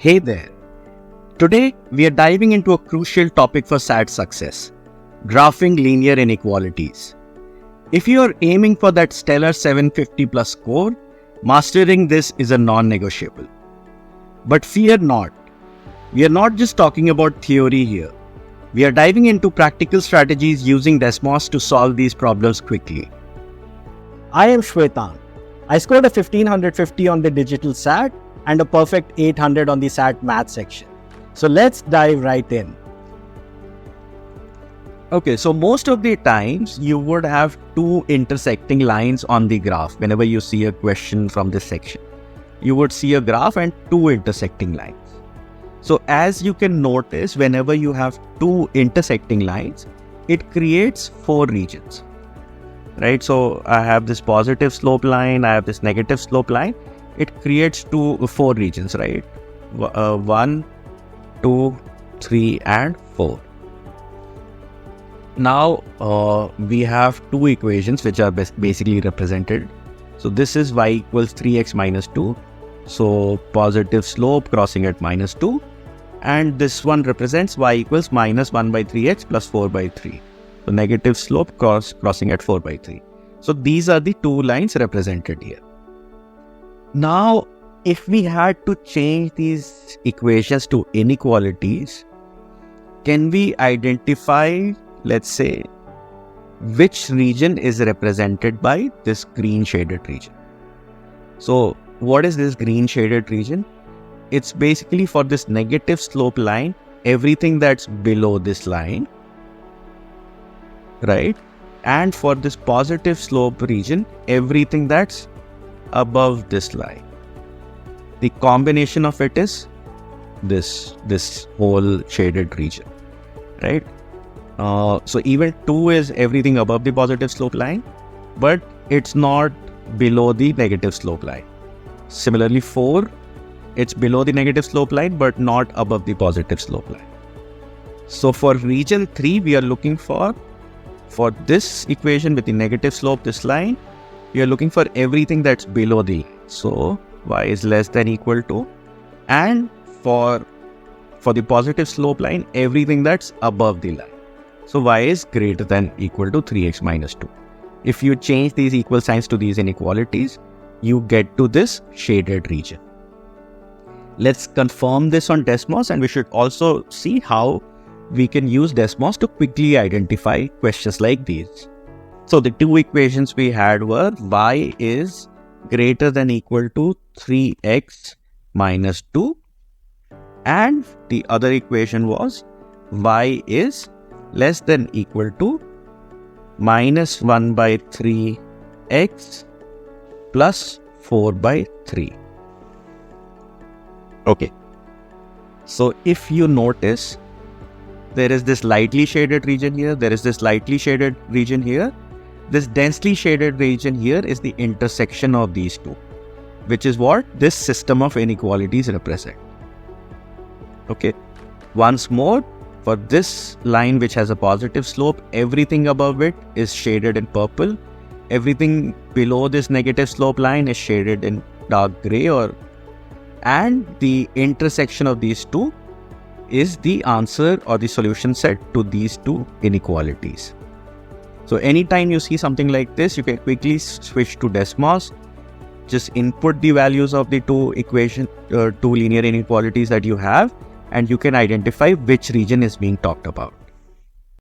Hey there. Today, we are diving into a crucial topic for SAT success, graphing linear inequalities. If you are aiming for that stellar 750 plus score, mastering this is a non-negotiable. But fear not. We are not just talking about theory here. We are diving into practical strategies using Desmos to solve these problems quickly. I am Shwetank. I scored a 1550 on the digital SAT and a perfect 800 on the SAT math section. So let's dive right in. Okay, so most of the times you would have two intersecting lines on the graph whenever you see a question from this section. You would see a graph and two intersecting lines. So as you can notice, whenever you have two intersecting lines, it creates four regions, right? So I have this positive slope line, I have this negative slope line. It creates four regions, right? 1, 2, 3, and 4. Now we have two equations which are basically represented. So this is y equals 3x minus 2. So positive slope crossing at minus 2. And this one represents y equals minus 1 by 3x plus 4 by 3. So negative slope crossing at 4 by 3. So these are the two lines represented here. Now, if we had to change these equations to inequalities, can we identify, let's say, which region is represented by this green shaded region? So what is this green shaded region? It's basically for this negative slope line, everything that's below this line, right? And for this positive slope region, everything that's above this line. The combination of it is this whole shaded region, right? So even 2 is everything above the positive slope line, but it's not below the negative slope line. Similarly, 4, it's below the negative slope line, but not above the positive slope line. So for region 3, we are looking for this equation with the negative slope, this line, we are looking for everything that's below the line. So y is less than equal to, and for the positive slope line, everything that's above the line. So y is greater than equal to 3x minus 2. If you change these equal signs to these inequalities, you get to this shaded region. Let's confirm this on Desmos, and we should also see how we can use Desmos to quickly identify questions like these. So the two equations we had were y is greater than equal to 3x minus 2, and the other equation was y is less than equal to minus 1 by 3x plus 4 by 3. Okay, so if you notice, there is this lightly shaded region here, there is this lightly shaded region here. This densely shaded region here is the intersection of these two, which is what this system of inequalities represent. Okay, once more, for this line which has a positive slope, everything above it is shaded in purple. Everything below this negative slope line is shaded in dark gray, and the intersection of these two is the answer or the solution set to these two inequalities. So anytime you see something like this, you can quickly switch to Desmos. Just input the values of the two linear inequalities that you have, and you can identify which region is being talked about.